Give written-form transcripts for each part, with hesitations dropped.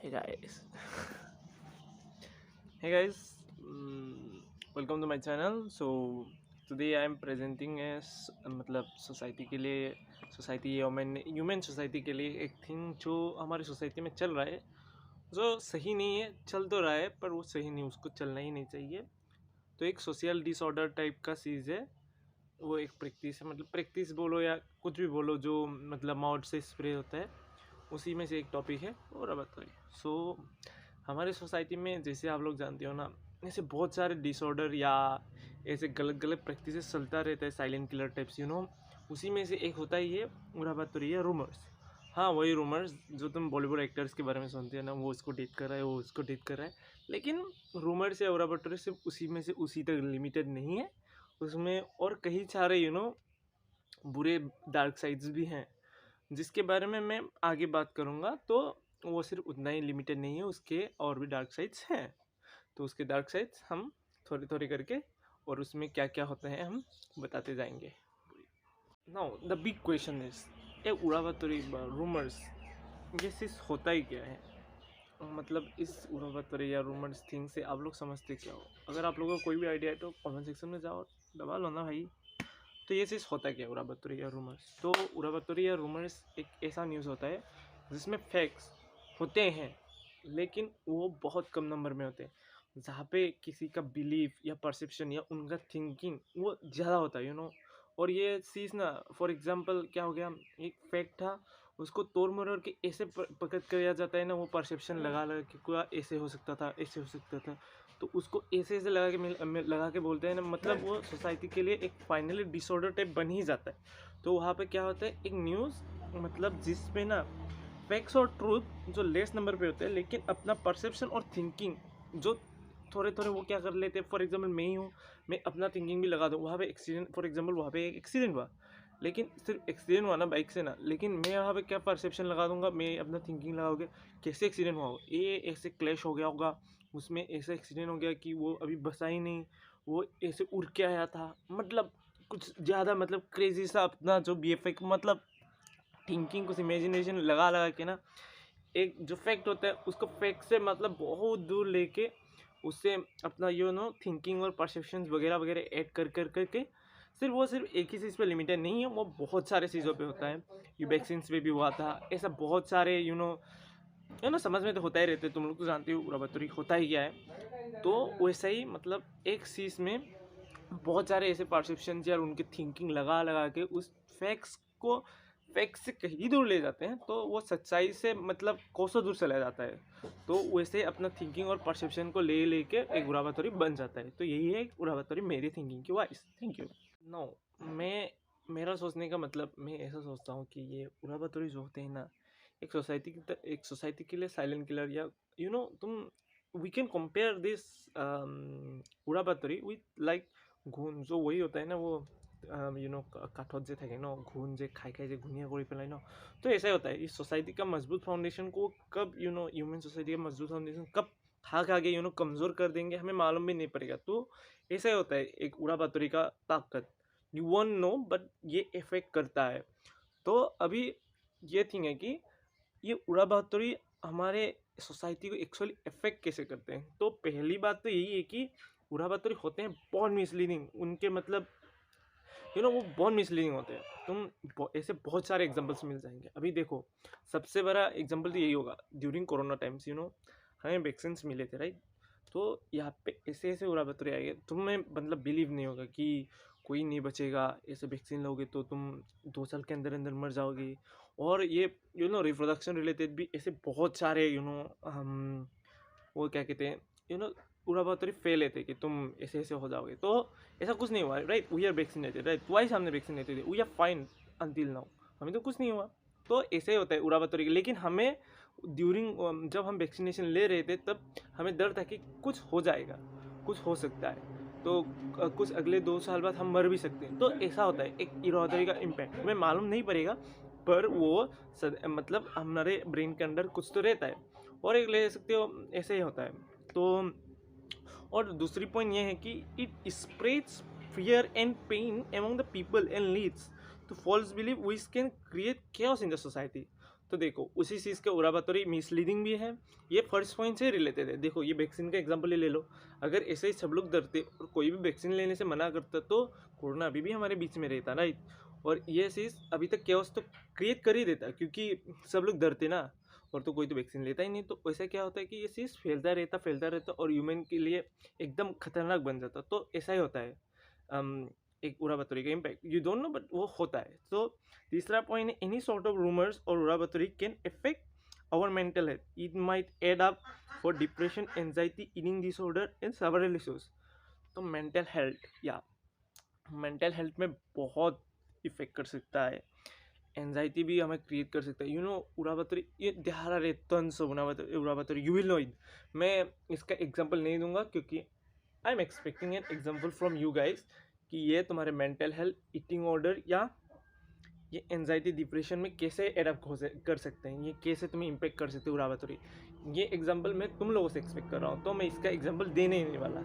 Hey guys, hey guys, mm, welcome to my channel. So today I am presenting as मतलब society के लिए society human society के लिए एक thing जो हमारी सोसाइटी में चल रहा है जो सही नहीं है। चल तो रहा है पर वो सही नहीं, उसको चलना ही नहीं चाहिए। तो एक सोशल डिसऑर्डर टाइप का चीज़ है। वो एक प्रैक्टिस है, मतलब प्रैक्टिस बोलो या कुछ भी बोलो, जो मतलब माउथ से स्प्रे होता है, उसी में से एक टॉपिक है। और अब बताइए। सो हमारे सोसाइटी में जैसे आप लोग जानते हो ना, ऐसे बहुत सारे डिसऑर्डर या ऐसे गलत गलत प्रैक्टिसेस चलता रहता है, साइलेंट किलर टाइप्स उसी में से एक होता है ये। पूरा बात तो रही है रूमर्स। हाँ, वही रूमर्स जो तुम बॉलीवुड एक्टर्स के बारे में सुनते हो ना, वो उसको डेट कर रहा है, वो उसको डेट कर रहा है। लेकिन रूमर्स या उरा बटोरे सिर्फ उसी में से उसी तक लिमिटेड नहीं है। उसमें और कई सारे बुरे डार्क साइड्स भी हैं, जिसके बारे में मैं आगे बात करूँगा। तो वो सिर्फ उतना ही लिमिटेड नहीं है, उसके और भी डार्क साइड्स हैं। तो उसके डार्क साइड्स हम थोड़े थोड़े करके और उसमें क्या क्या होता है हम बताते जाएंगे। Now the big question is, ये उड़ावतरी रूमर्स, ये चीज़ होता ही क्या है? मतलब इस उड़ावतरी या रूमर्स थिंग से आप लोग समझते क्या हो? अगर आप लोगों को कोई भी आइडिया है तो कमेंट सेक्शन में जाओ, दबा लो ना भाई। तो ये चीज़ होता क्या है उड़ाबतोरी या रूमर्स? तो उड़ाबतोरी या रूमर्स एक ऐसा न्यूज़ होता है जिसमें फैक्ट्स होते हैं, लेकिन वो बहुत कम नंबर में होते हैं। जहाँ पे किसी का बिलीफ या परसेप्शन या उनका थिंकिंग वो ज़्यादा होता है। और ये चीज़ ना, फॉर एग्जांपल क्या हो गया, एक फैक्ट था, उसको तोड़ मरोड़ के ऐसे पकड़ किया जाता है ना, वो परसेप्शन लगा लगा के पूरा ऐसे हो सकता था, ऐसे हो सकता था, तो उसको ऐसे ऐसे लगा के बोलते हैं ना, मतलब वो सोसाइटी के लिए एक फाइनली डिसऑर्डर टाइप बन ही जाता है। तो वहाँ पे क्या होता है, एक न्यूज़ मतलब जिसमें ना फैक्ट्स और ट्रूथ जो लेस नंबर पे होते हैं, लेकिन अपना परसेप्शन और थिंकिंग जो थोड़े थोड़े वो क्या कर लेते हैं। फॉर एग्जाम्पल मैं ही हूँ, मैं अपना थिंकिंग भी लगा दूँ। वहाँ पे एक्सीडेंट, फॉर एग्जाम्पल वहाँ पे एक एक्सीडेंट हुआ, लेकिन सिर्फ एक्सीडेंट हुआ ना बाइक से ना, लेकिन मैं यहाँ पे क्या परसेप्शन लगा दूंगा, मैं अपना थिंकिंग लगाओगे कैसे एक्सीडेंट हुआ होगा, ये ऐसे क्लैश हो गया होगा, उसमें ऐसा एक्सीडेंट हो गया कि वो अभी बसा ही नहीं, वो ऐसे उड़ के आया था। मतलब कुछ ज़्यादा मतलब क्रेजी सा अपना जो BFX मतलब थिंकिंग, कुछ इमेजिनेशन लगा लगा के ना, एक जो फैक्ट होता है उसको फैक्ट से मतलब बहुत दूर लेके उससे अपना थिंकिंग और परसेप्शन वगैरह वगैरह ऐड कर कर करके सिर्फ एक ही चीज़ पे लिमिटेड नहीं है, वो बहुत सारे चीज़ों पे होता है। ये वैक्सीन्स पे भी हुआ था, ऐसा बहुत सारे समझ में तो होता ही रहते हैं, तुम लोग तो जानते हो उड़ाबतरी होता ही क्या है। तो वैसा ही मतलब एक चीज़ में बहुत सारे ऐसे परसेप्शन यार उनकी थिंकिंग लगा लगा के उस फैक्स से कहीं दूर ले जाते हैं, तो वो सच्चाई से मतलब कोसों दूर चला जाता है। तो वैसे अपना थिंकिंग और परसेप्शन को ले लेके एक उड़ावतरी बन जाता है। तो यही है उड़ावतरी मेरी थिंकिंग की वाइज। Thank you. नो, मैं मेरा सोचने का मतलब, मैं ऐसा सोचता हूँ कि ये उड़ावतरी जो होते हैं ना, एक सोसाइटी के लिए साइलेंट किलर या तुम वी कैन कंपेयर दिस उड़ावतरी विथ लाइक घुन, जो वही होता है ना, वो কাঠত যে থাকে ন, ঘুণ যে খাই খাই যে ঘুণীয়া কৰি পেলাই ন। तो ऐसा ही होता है इस सोसाइटी का मजबूत फाउंडेशन को कब ह्यूमन सोसाइटी का मजबूत फाउंडेशन कब खा खा के कमज़ोर कर देंगे, हमें मालूम भी नहीं पड़ेगा। तो ऐसा ही होता है एक उड़ा बातरी का ताकत, यू वोंट नो बट ये इफेक्ट करता है। तो अभी ये थिंग है कि ये उड़ा बातरी हमारे सोसाइटी को एक्चुअली इफेक्ट कैसे करते हैं। तो पहली बात तो यही है कि उड़ा बातरी होते हैं बहुत मिसलीडिंग, उनके मतलब वो बहुत मिसलीडिंग होते हैं। ऐसे बहुत सारे एग्जांपल्स मिल जाएंगे। अभी देखो, सबसे बड़ा एग्जांपल तो यही होगा, ड्यूरिंग कोरोना टाइम्स हमें वैक्सीन मिले थे, राइट? तो यहाँ पे ऐसे ऐसे उड़ाबतरे आएंगे, तुम्हें मतलब बिलीव नहीं होगा कि कोई नहीं बचेगा, ऐसे वैक्सीन लोगे तो तुम 2 साल के अंदर अंदर मर जाओगे। और ये रिप्रोडक्शन रिलेटेड भी ऐसे बहुत सारे हम वो क्या कहते हैं, पूरा बहुत फेल है थे कि तुम ऐसे ऐसे हो जाओगे। तो ऐसा कुछ नहीं हुआ, right? We are vaccinated, right? Twice हमने vaccinated, we are fine until now, हमें तो कुछ नहीं हुआ। तो ऐसे ही होता है उड़ाबतरी के। लेकिन हमें ड्यूरिंग जब हम वैक्सीनेशन ले रहे थे तब हमें डर था कि कुछ हो जाएगा, कुछ हो सकता है, तो कुछ अगले 2 साल बाद हम मर भी सकते हैं। तो ऐसा होता है एक उड़ाबतरी का इम्पैक्ट, हमें मालूम नहीं पड़ेगा, पर वो मतलब हमारे ब्रेन के अंदर कुछ तो रहता है। और एक ले सकते हो, ऐसे ही होता है। तो और दूसरी पॉइंट ये है कि it spreads fear and pain among the people and leads to false believe which can create chaos in the society. तो देखो उसी चीज़ के उराबातोरी मिसलीडिंग भी है, ये फर्स्ट पॉइंट से रिलेटेड है। देखो ये वैक्सीन का एग्जांपल ही ले लो, अगर ऐसे ही सब लोग डरते और कोई भी वैक्सीन लेने से मना करता तो कोरोना अभी भी हमारे बीच में रहता, राइट। और ये चीज़ अभी तक केओस तो क्रिएट कर ही देता, क्योंकि सब लोग डरते ना, और तो कोई तो वैक्सीन लेता ही नहीं। तो वैसे क्या होता है कि ये चीज़ फैलता रहता और ह्यूमन के लिए एकदम खतरनाक बन जाता। तो ऐसा ही होता है एक उराबातोरी का impact, you don't know but वो होता है। तो तीसरा पॉइंट है, एनी सॉर्ट ऑफ रूमर्स और उराबातोरी can affect our mental health. It might add up for depression, anxiety, eating disorder and several issues. तो मेंटल हेल्थ या मेंटल हेल्थ में बहुत इफेक्ट कर सकता है, एनजाइटी भी हमें क्रिएट कर सकता है। यू नो उराबातोरी ये देहारा रे तंस उराबातोरी यू विल नो इट। मैं इसका एग्जांपल नहीं दूंगा क्योंकि I am expecting an example from you guys कि ये तुम्हारे मेंटल हेल्थ, ईटिंग ऑर्डर या ये एनजाइटी डिप्रेशन में कैसे एडप्ट कर सकते हैं, ये कैसे तुम्हें इम्पेक्ट कर सकते हो उराबातोरी। ये एग्जांपल मैं तुम लोगों से एक्सपेक्ट कर रहा हूँ, तो मैं इसका एग्जांपल देने ही नहीं वाला।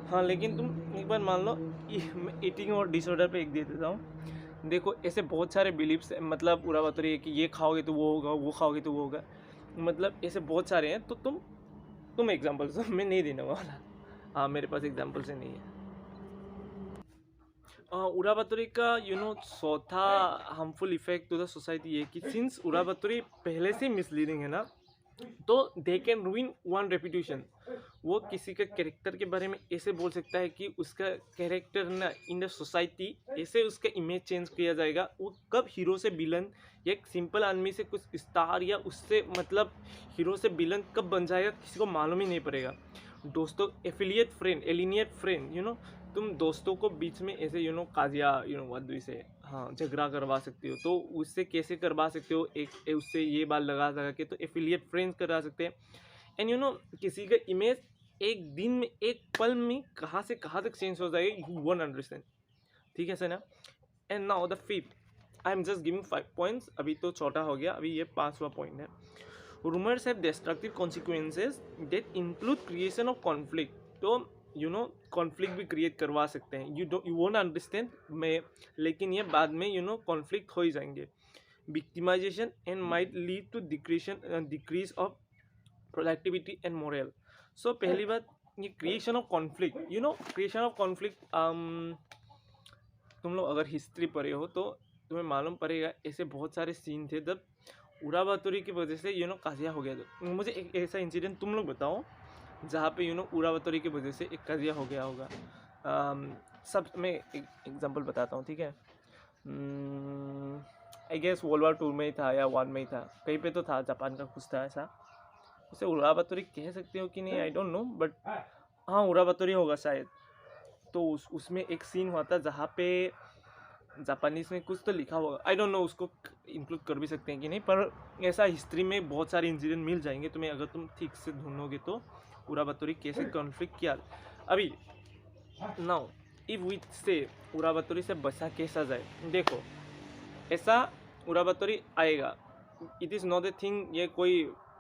हाँ लेकिन तुम एक बार मान लो, मैं ईटिंग और डिसऑर्डर पे एक दे देता हूँ। देखो ऐसे बहुत सारे बिलीव्स मतलब उराबातोरी है कि ये खाओगे तो वो होगा, वो खाओगे तो वो होगा, मतलब ऐसे बहुत सारे हैं। तो तुम एग्जाम्पल मैं नहीं देने वाला। हाँ मेरे पास एग्जाम्पल से नहीं है। उराबातोरी का चौथा harmful effect to the society है कि सिंस उराबातोरी पहले से मिसलीडिंग है ना, तो दे कैन रूइन वन रेपुटेशन। वो किसी का कैरेक्टर के बारे में ऐसे बोल सकता है कि उसका कैरेक्टर ना इन द सोसाइटी ऐसे उसका इमेज चेंज किया जाएगा। वो कब हीरो से विलन या एक सिंपल आदमी से कुछ स्टार या उससे मतलब हीरो से विलन कब बन जाएगा किसी को मालूम ही नहीं पड़ेगा। दोस्तों, एफिलिएट फ्रेंड, एलिनिएट फ्रेंड, तुम दोस्तों को बीच में ऐसे काजिया वद्वी से हाँ झगड़ा करवा सकते हो। तो उससे कैसे करवा सकते हो, एक उससे ये बात लगा के तो एफिलिएट फ्रेंड्स करा सकते हैं। एंड किसी का इमेज एक दिन में एक पल में कहाँ से कहाँ तक चेंज हो जाएगा, यू वोंट अंडरस्टैंड। ठीक है सर ना। And now the fifth, I am just giving 5 points, अभी तो छोटा हो गया, अभी ये 5वां पॉइंट है। Rumours have destructive consequences that include creation of conflict. तो कॉन्फ्लिक्ट भी क्रिएट करवा सकते हैं। यू वोंट अंडरस्टैंड मैं, लेकिन ये बाद में कॉन्फ्लिक्ट हो ही जाएंगे। Victimisation and might lead to decrease of productivity and morale. So पहली बात, ये creation of conflict, creation of conflict, तुम लोग अगर हिस्ट्री पढ़े हो तो तुम्हें मालूम पड़ेगा ऐसे बहुत सारे सीन थे जब उराबातोरी की वजह से काजिया हो गया। तो मुझे एक ऐसा इंसिडेंट तुम लोग बताओ जहाँ पे उराबातोरी की वजह से एक काजिया हो गया होगा। सब मैं एक एग्जांपल बताता हूँ, ठीक है। आई गेस वर्ल्ड वार 2 में ही था या 1 में ही था, कहीं पे तो था, जापान का कुछ था ऐसा। उसे उराबातोरी कह सकते हो कि नहीं आई डोंट नो, बट हाँ उराबातोरी होगा शायद। तो उसमें एक सीन हुआ था जहाँ पे जापानीज में कुछ तो लिखा होगा, आई डोंट नो, उसको इंक्लूड कर भी सकते हैं कि नहीं, पर ऐसा हिस्ट्री में बहुत सारे इंसिडेंट मिल जाएंगे तुम्हें अगर तुम ठीक से ढूंढोगे तो उराबातोरी कैसे कॉन्फ्लिक्ट किया। अभी नाउ इफ वी से उराबातोरी से बचा कैसा जाए, देखो ऐसा उराबातोरी आएगा, it is not a thing, ये कोई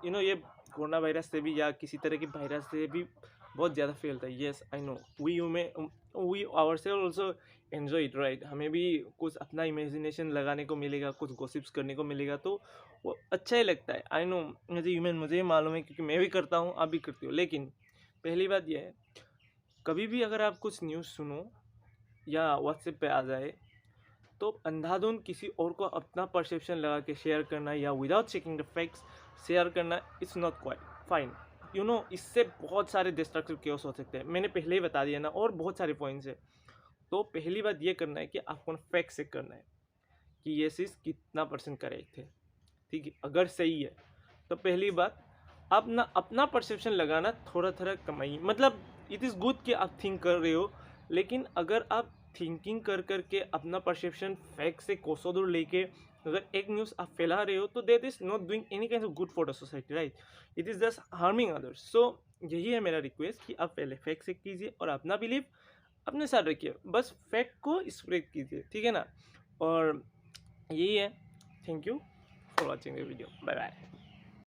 ये कोरोना वायरस से भी या किसी तरह की वायरस से भी बहुत ज़्यादा फैलता है। Yes I know, we ourself also enjoy it, right. हमें भी कुछ अपना इमेजिनेशन लगाने को मिलेगा, कुछ गॉसिप्स करने को मिलेगा, तो वो अच्छा ही लगता है। आई नो, मुझे ही मालूम है क्योंकि मैं भी करता हूँ, आप भी करते हो। लेकिन पहली बात यह है, कभी भी अगर आप कुछ न्यूज़ सुनो या व्हाट्सएप पे आ जाए तो अंधाधुंध किसी और को अपना परसेप्शन लगा के शेयर करना या without checking the facts share करना, इट्स नॉट क्वाइट फाइन। इससे बहुत सारे डिस्ट्रक्टिव केओस हो सकते हैं, मैंने पहले ही बता दिया ना, और बहुत सारे पॉइंट्स है। तो पहली बात ये करना है कि आपको फैक्ट चेक करना है कि ये चीज़ कितना % करेक्ट है, ठीक है। अगर सही है तो पहली बात आप ना अपना परसेप्शन लगाना थोड़ा थोड़ा कमाइए। मतलब इट इज़ गुड कि आप थिंक कर रहे हो, लेकिन अगर आप थिंकिंग कर करके अपना परसेप्शन फैक्ट से कोसों दूर लेके अगर एक न्यूज़ आप फैला रहे हो तो that is not doing any kind of good for the society, right. It is just harming others. So यही है मेरा रिक्वेस्ट कि आप पहले फैक्ट चेक कीजिए और अपना बिलीव अपने साथ रखिए, बस फैक्ट को स्प्रेड कीजिए, ठीक है ना। और यही है। Thank you for watching the video, bye bye.